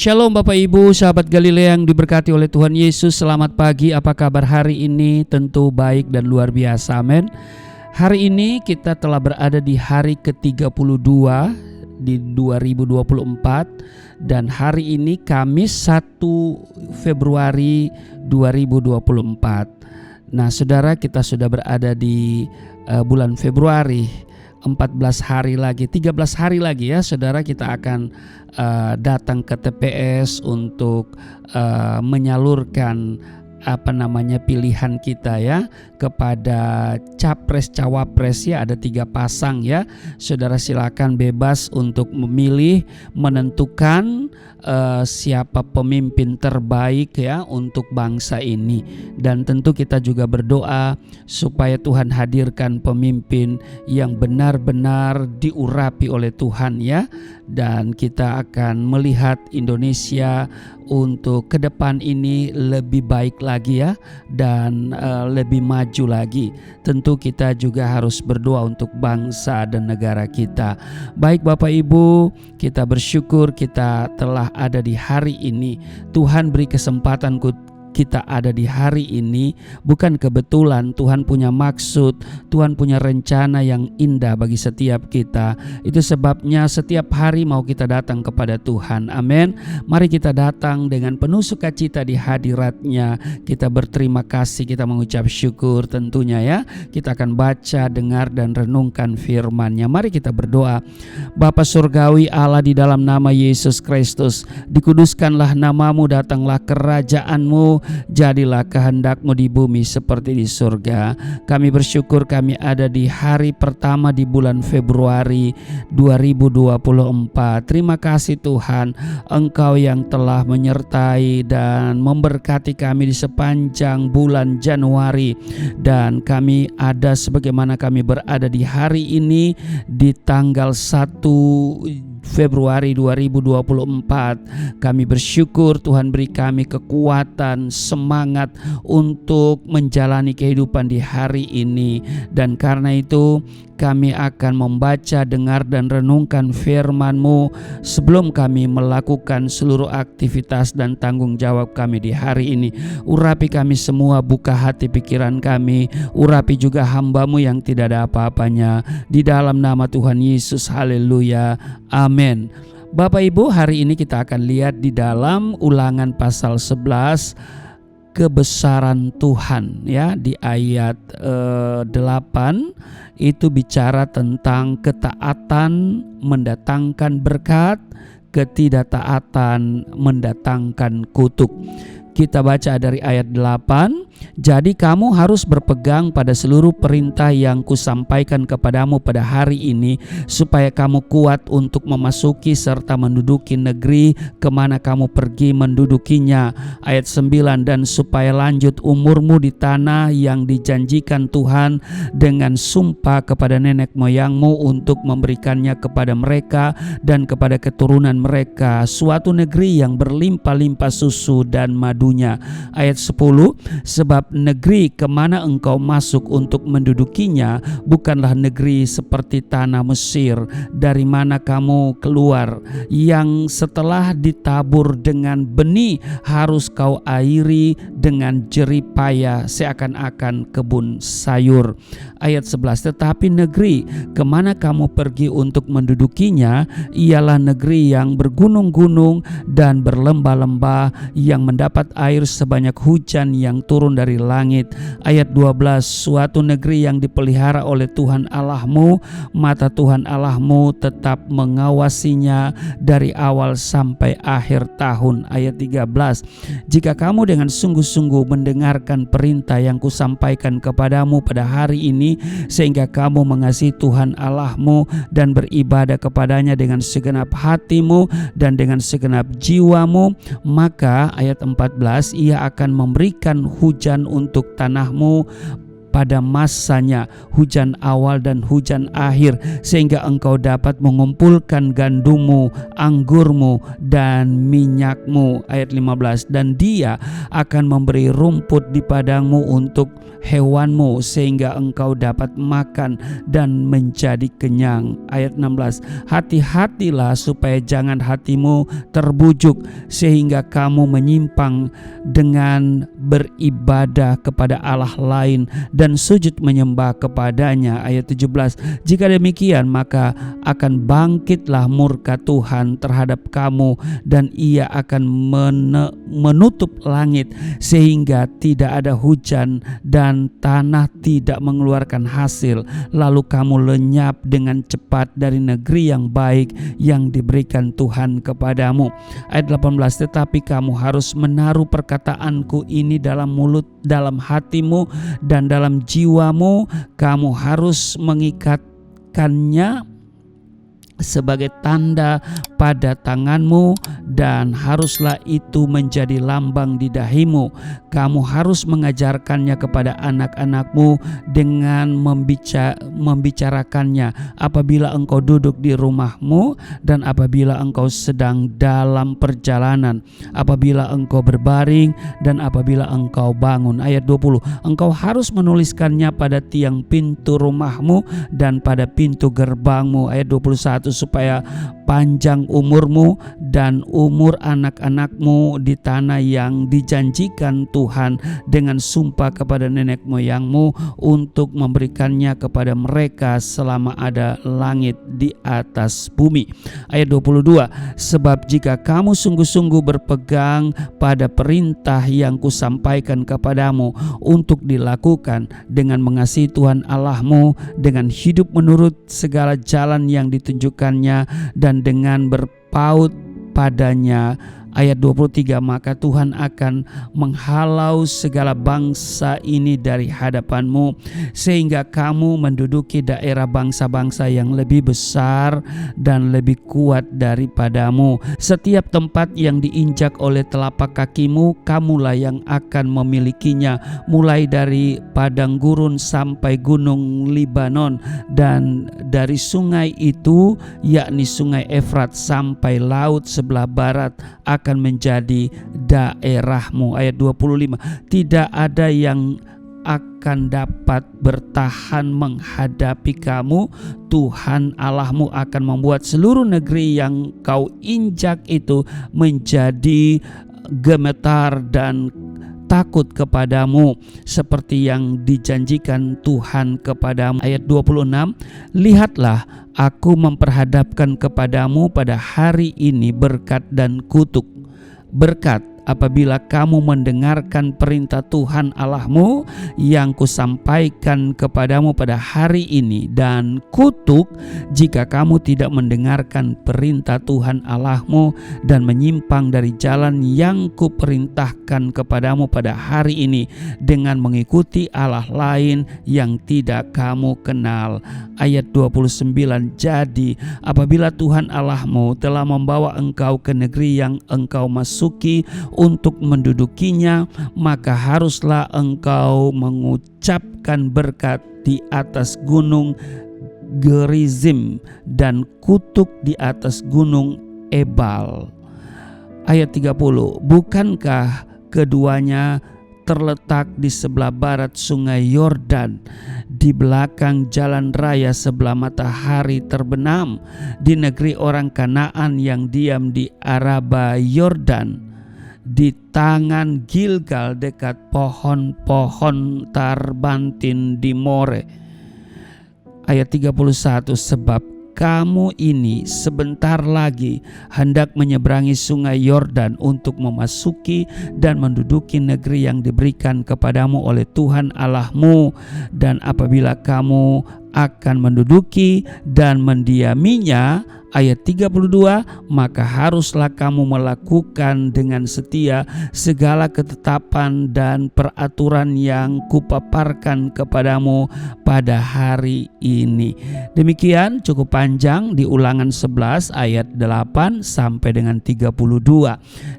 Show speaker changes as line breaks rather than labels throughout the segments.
Shalom Bapak Ibu, sahabat Galilea yang diberkati oleh Tuhan Yesus. Selamat pagi, apa kabar hari ini? Tentu baik dan luar biasa, amin. Hari ini kita telah berada di hari ke-32 di 2024 dan hari ini Kamis 1 Februari 2024. Nah saudara, kita sudah berada di bulan Februari. 14 hari lagi, 13 hari lagi ya saudara, kita akan datang ke TPS untuk menyalurkan pilihan kita ya kepada capres cawapres ya. Ada 3 pasang ya. Saudara silakan bebas untuk memilih, menentukan siapa pemimpin terbaik ya untuk bangsa ini. Dan tentu kita juga berdoa supaya Tuhan hadirkan pemimpin yang benar-benar diurapi oleh Tuhan ya. Dan kita akan melihat Indonesia untuk ke depan ini lebih baik lagi ya, dan lebih maju lagi. Tentu kita juga harus berdoa untuk bangsa dan negara kita. Baik Bapak Ibu, kita bersyukur kita telah ada di hari ini. Tuhan beri kesempatan kita ada di hari ini bukan kebetulan. Tuhan punya maksud, Tuhan punya rencana yang indah bagi setiap kita. Itu sebabnya setiap hari mau kita datang kepada Tuhan, amin. Mari kita datang dengan penuh sukacita di hadirat-Nya. Kita berterima kasih, kita mengucap syukur tentunya ya. Kita akan baca, dengar dan renungkan firman-Nya. Mari kita berdoa. Bapa Surgawi Allah, di dalam nama Yesus Kristus, dikuduskanlah namamu, datanglah kerajaan-Mu, jadilah kehendak-Mu di bumi seperti di surga. Kami bersyukur kami ada di hari pertama di bulan Februari 2024. Terima kasih Tuhan, Engkau yang telah menyertai dan memberkati kami di sepanjang bulan Januari. Dan kami ada sebagaimana kami berada di hari ini di tanggal 1 Februari 2024. Kami bersyukur Tuhan beri kami kekuatan, semangat untuk menjalani kehidupan di hari ini. Dan karena itu kami akan membaca, dengar dan renungkan firman-Mu sebelum kami melakukan seluruh aktivitas dan tanggung jawab kami di hari ini. Urapi kami semua, buka hati pikiran kami, urapi juga hamba-Mu yang tidak ada apa-apanya. Di dalam nama Tuhan Yesus, haleluya, amin. Bapak Ibu, hari ini kita akan lihat di dalam Ulangan pasal 11 kebesaran Tuhan ya. Di ayat 8 itu bicara tentang ketaatan mendatangkan berkat, ketidaktaatan mendatangkan kutuk. Kita baca dari ayat 8. Jadi kamu harus berpegang pada seluruh perintah yang kusampaikan kepadamu pada hari ini, supaya kamu kuat untuk memasuki serta menduduki negeri kemana kamu pergi mendudukinya. Ayat 9. Dan supaya lanjut umurmu di tanah yang dijanjikan Tuhan dengan sumpah kepada nenek moyangmu untuk memberikannya kepada mereka dan kepada keturunan mereka, suatu negeri yang berlimpah-limpah susu dan madunya. Ayat 10. Sebab negeri kemana engkau masuk untuk mendudukinya bukanlah negeri seperti tanah Mesir dari mana kamu keluar, yang setelah ditabur dengan benih harus kau airi dengan jerih payah seakan-akan kebun sayur. Ayat 11. Tetapi negeri kemana kamu pergi untuk mendudukinya ialah negeri yang bergunung-gunung dan berlembah-lembah, yang mendapat air sebanyak hujan yang turun dari langit. Ayat 12. Suatu negeri yang dipelihara oleh Tuhan Allahmu, mata Tuhan Allahmu tetap mengawasinya dari awal sampai akhir tahun. Ayat 13. Jika kamu dengan sungguh-sungguh mendengarkan perintah yang kusampaikan kepadamu pada hari ini, sehingga kamu mengasihi Tuhan Allahmu dan beribadah kepadanya dengan segenap hatimu dan dengan segenap jiwamu, maka ayat 14, Ia akan memberikan hujan untuk tanahmu pada masanya, hujan awal dan hujan akhir, sehingga engkau dapat mengumpulkan gandummu, anggurmu, dan minyakmu. Ayat 15, dan Dia akan memberi rumput di padangmu untuk hewanmu, sehingga engkau dapat makan dan menjadi kenyang. Ayat 16, hati-hatilah supaya jangan hatimu terbujuk sehingga kamu menyimpang dengan beribadah kepada Allah lain dan sujud menyembah kepadanya. Ayat 17, jika demikian maka akan bangkitlah murka Tuhan terhadap kamu, dan Ia akan menutup langit sehingga tidak ada hujan dan tanah tidak mengeluarkan hasil, lalu kamu lenyap dengan cepat dari negeri yang baik yang diberikan Tuhan kepadamu. Ayat 18, tetapi kamu harus menaruh perkataanku ini dalam mulut, dalam hatimu dan dalam jiwamu. Kamu harus mengikatkannya sebagai tanda pada tanganmu, dan haruslah itu menjadi lambang di dahimu. Kamu harus mengajarkannya kepada anak-anakmu dengan membicarakannya apabila engkau duduk di rumahmu dan apabila engkau sedang dalam perjalanan, apabila engkau berbaring dan apabila engkau bangun. Ayat 20, engkau harus menuliskannya pada tiang pintu rumahmu dan pada pintu gerbangmu. Ayat 21, supaya panjang umurmu dan umur anak-anakmu di tanah yang dijanjikan Tuhan dengan sumpah kepada nenek moyangmu untuk memberikannya kepada mereka selama ada langit di atas bumi. Ayat 22, sebab jika kamu sungguh-sungguh berpegang pada perintah yang kusampaikan kepadamu untuk dilakukan dengan mengasihi Tuhan Allahmu, dengan hidup menurut segala jalan yang ditunjukkannya dan dengan berpaut padanya. Ayat 23, maka Tuhan akan menghalau segala bangsa ini dari hadapanmu, sehingga kamu menduduki daerah bangsa-bangsa yang lebih besar dan lebih kuat daripadamu. Setiap tempat yang diinjak oleh telapak kakimu, kamulah yang akan memilikinya, mulai dari padang gurun sampai gunung Libanon, dan dari sungai itu, yakni sungai Efrat, sampai laut sebelah barat akan menjadi daerahmu. Ayat 25, tidak ada yang akan dapat bertahan menghadapi kamu. Tuhan Allahmu akan membuat seluruh negeri yang kau injak itu menjadi gemetar dan takut kepadamu, seperti yang dijanjikan Tuhan kepadamu. Ayat 26, lihatlah, aku memperhadapkan kepadamu pada hari ini berkat dan kutuk. Berkat apabila kamu mendengarkan perintah Tuhan Allahmu yang kusampaikan kepadamu pada hari ini, dan kutuk jika kamu tidak mendengarkan perintah Tuhan Allahmu dan menyimpang dari jalan yang kuperintahkan kepadamu pada hari ini dengan mengikuti Allah lain yang tidak kamu kenal. Ayat 29, jadi apabila Tuhan Allahmu telah membawa engkau ke negeri yang engkau masuki untuk mendudukinya, maka haruslah engkau mengucapkan berkat di atas gunung Gerizim dan kutuk di atas gunung Ebal. Ayat 30, bukankah keduanya terletak di sebelah barat sungai Yordan, di belakang jalan raya sebelah matahari terbenam, di negeri orang Kanaan yang diam di Araba Yordan, di tangan Gilgal dekat pohon-pohon tarbantin di More. Ayat 31, sebab kamu ini sebentar lagi hendak menyeberangi sungai Yordan untuk memasuki dan menduduki negeri yang diberikan kepadamu oleh Tuhan Allahmu, dan apabila kamu akan menduduki dan mendiaminya. Ayat 32, maka haruslah kamu melakukan dengan setia segala ketetapan dan peraturan yang kupaparkan kepadamu pada hari ini. Demikian cukup panjang di Ulangan 11 ayat 8 sampai dengan 32.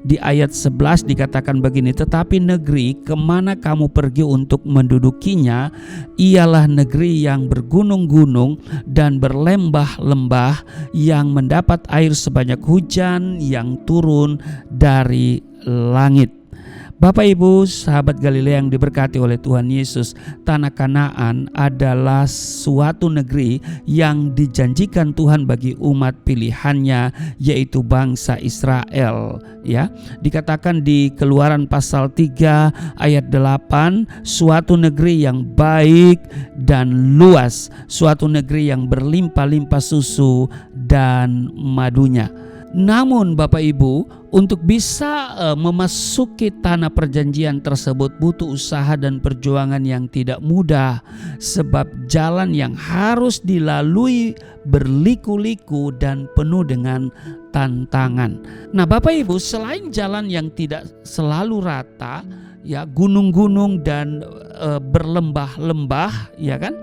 Di ayat 11 dikatakan begini, tetapi negeri kemana kamu pergi untuk mendudukinya ialah negeri yang bergunung-gunung dan berlembah-lembah, yang mendapat air sebanyak hujan yang turun dari langit. Bapak Ibu sahabat Galilea yang diberkati oleh Tuhan Yesus, tanah Kanaan adalah suatu negeri yang dijanjikan Tuhan bagi umat pilihannya, yaitu bangsa Israel. Ya, dikatakan di Keluaran pasal 3 ayat 8, suatu negeri yang baik dan luas, suatu negeri yang berlimpah-limpah susu dan madunya. Namun Bapak Ibu, untuk bisa memasuki tanah perjanjian tersebut butuh usaha dan perjuangan yang tidak mudah, sebab jalan yang harus dilalui berliku-liku dan penuh dengan tantangan. Nah Bapak Ibu, selain jalan yang tidak selalu rata, ya, gunung-gunung dan berlembah-lembah, ya kan,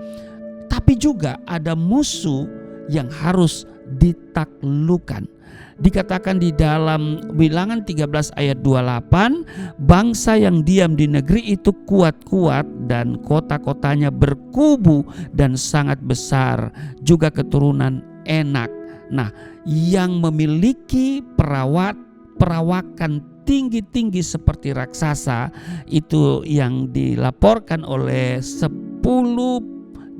tapi juga ada musuh yang harus ditaklukkan. Dikatakan di dalam Bilangan 13 ayat 28, bangsa yang diam di negeri itu kuat-kuat dan kota-kotanya berkubu dan sangat besar, juga keturunan Enak. Nah, yang memiliki perawakan tinggi-tinggi seperti raksasa, itu yang dilaporkan oleh 10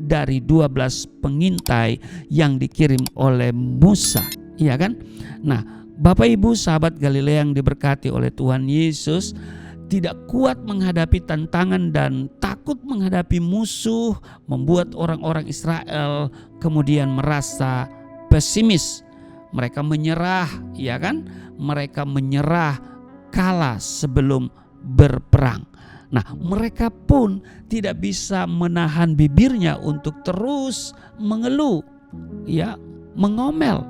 dari 12 pengintai yang dikirim oleh Musa. Iya kan? Nah, Bapak Ibu sahabat Galilea yang diberkati oleh Tuhan Yesus, tidak kuat menghadapi tantangan dan takut menghadapi musuh membuat orang-orang Israel kemudian merasa pesimis. Mereka menyerah, ya kan? Mereka menyerah kalah sebelum berperang. Nah, mereka pun tidak bisa menahan bibirnya untuk terus mengeluh, ya, mengomel,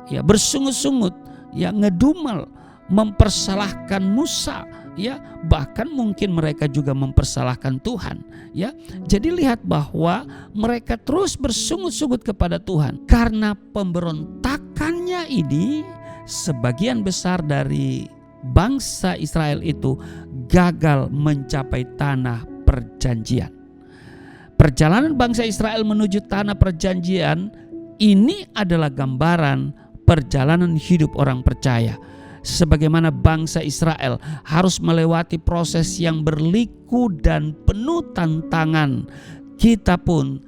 ya, bersungut-sungut, ya, ngedumel, mempersalahkan Musa, ya, bahkan mungkin mereka juga mempersalahkan Tuhan, ya. Jadi lihat bahwa mereka terus bersungut-sungut kepada Tuhan karena pemberontakannya ini. Sebagian besar dari bangsa Israel itu gagal mencapai tanah perjanjian. Perjalanan bangsa Israel menuju tanah perjanjian ini adalah gambaran perjalanan hidup orang percaya. Sebagaimana bangsa Israel harus melewati proses yang berliku dan penuh tantangan, kita pun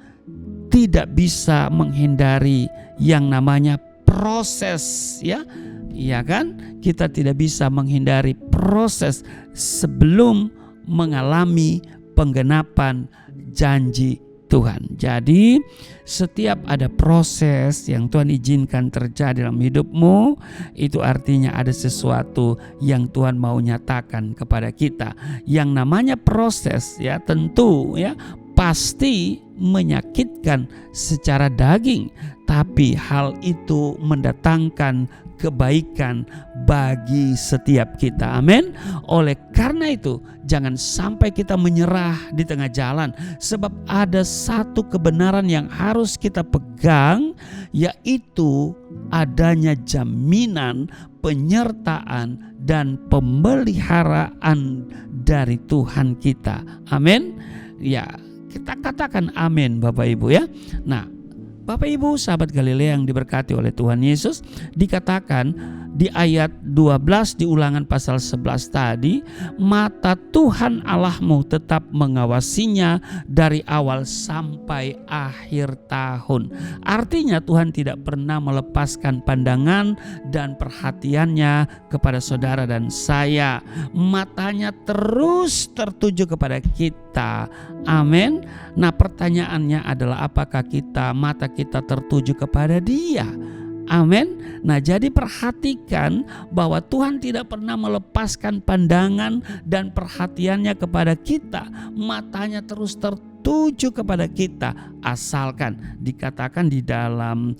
tidak bisa menghindari yang namanya proses, ya. Iya kan? Kita tidak bisa menghindari proses sebelum mengalami penggenapan janji Tuhan. Jadi setiap ada proses yang Tuhan izinkan terjadi dalam hidupmu, itu artinya ada sesuatu yang Tuhan mau nyatakan kepada kita. Yang namanya proses, ya, tentu, ya, pasti menyakitkan secara daging, tapi hal itu mendatangkan kebaikan bagi setiap kita. Amin. Oleh karena itu, jangan sampai kita menyerah di tengah jalan, sebab ada satu kebenaran yang harus kita pegang, yaitu adanya jaminan, penyertaan dan pemeliharaan dari Tuhan kita. Amin. Ya, kita katakan amin Bapak Ibu, ya. Nah, Bapak Ibu sahabat Galilea yang diberkati oleh Tuhan Yesus, dikatakan di ayat 12 di Ulangan pasal 11 tadi, mata Tuhan Allahmu tetap mengawasinya dari awal sampai akhir tahun. Artinya Tuhan tidak pernah melepaskan pandangan dan perhatiannya kepada saudara dan saya. Matanya terus tertuju kepada kita. Amin. Nah, pertanyaannya adalah apakah mata kita tertuju kepada Dia? Amin. Nah, jadi perhatikan bahwa Tuhan tidak pernah melepaskan pandangan dan perhatiannya kepada kita. Matanya terus tertuju tertuju kepada kita, asalkan dikatakan di dalam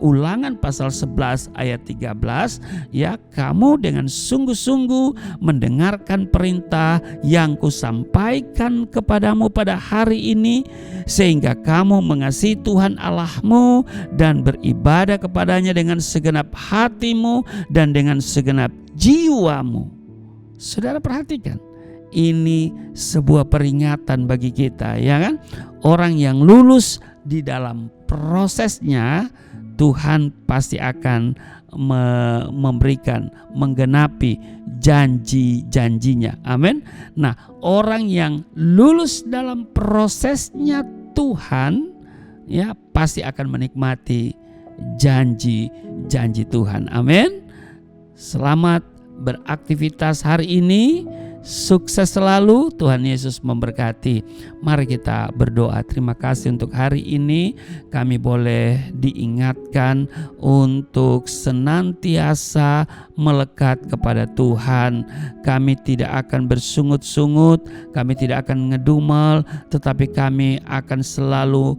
Ulangan pasal 11 ayat 13, ya, kamu dengan sungguh-sungguh mendengarkan perintah yang kusampaikan kepadamu pada hari ini, sehingga kamu mengasihi Tuhan Allahmu dan beribadah kepadanya dengan segenap hatimu dan dengan segenap jiwamu. Saudara perhatikan, ini sebuah peringatan bagi kita, ya kan? Orang yang lulus di dalam prosesnya, Tuhan pasti akan memberikan, menggenapi janji-janjinya. Amin. Nah, orang yang lulus dalam prosesnya Tuhan, ya, pasti akan menikmati janji-janji Tuhan. Amin. Selamat beraktivitas hari ini. Sukses selalu, Tuhan Yesus memberkati. Mari kita berdoa. Terima kasih untuk hari ini kami boleh diingatkan untuk senantiasa melekat kepada Tuhan. Kami tidak akan bersungut-sungut, kami tidak akan ngedumel, tetapi kami akan selalu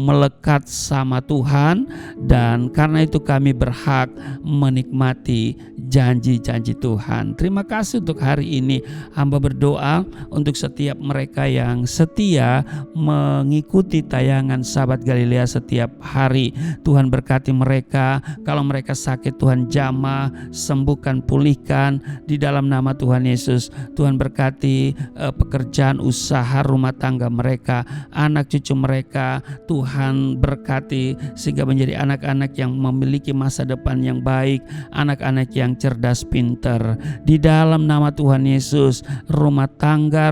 melekat sama Tuhan, dan karena itu kami berhak menikmati janji-janji Tuhan. Terima kasih untuk hari ini. Hamba berdoa untuk setiap mereka yang setia mengikuti tayangan Sahabat Galilea setiap hari. Tuhan berkati mereka. Kalau mereka sakit, Tuhan jamah, sembuhkan, pulihkan di dalam nama Tuhan Yesus. Tuhan berkati pekerjaan, usaha, rumah tangga mereka, anak cucu mereka. Tuhan berkati sehingga menjadi anak-anak yang memiliki masa depan yang baik, anak-anak yang cerdas, pintar. Di dalam nama Tuhan Yesus, rumah tangga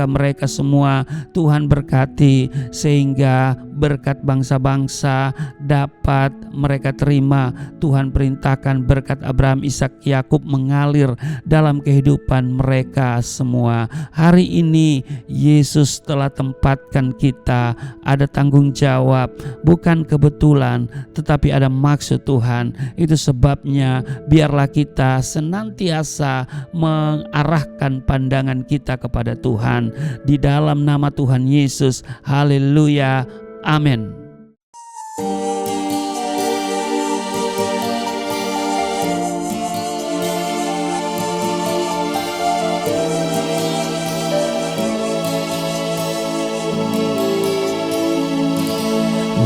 mereka semua Tuhan berkati, sehingga berkat bangsa-bangsa dapat mereka terima. Tuhan perintahkan berkat Abraham, Ishak, Yakub mengalir dalam kehidupan mereka semua. Hari ini Yesus telah tempatkan kita, ada tanggung jawab, bukan kebetulan, tetapi ada maksud Tuhan. Itu sebabnya biarlah kita senantiasa mengarahkan pandangan kita kepada Tuhan. Di dalam nama Tuhan Yesus, haleluya, amin.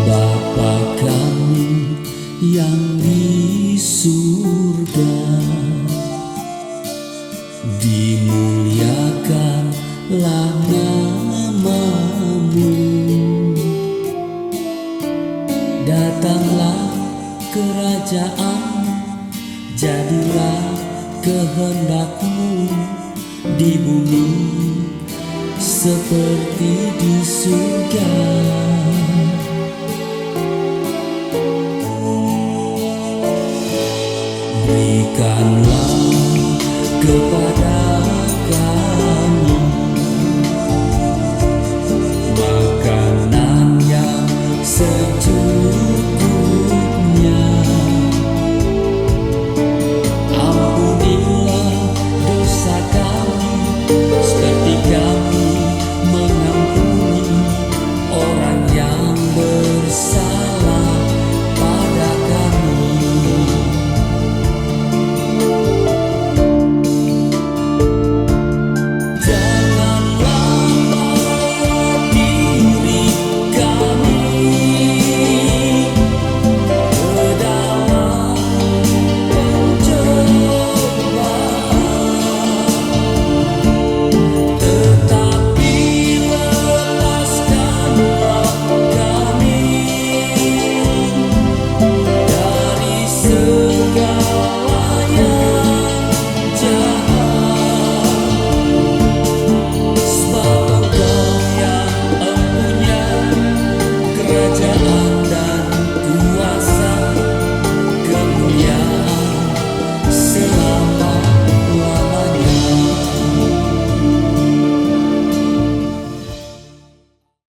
Bapa kami yang di surga, dimuliakanlah nama-Mu. Datanglah kerajaan, jadilah kehendak-Mu di bumi seperti di surga. Berikanlah kepada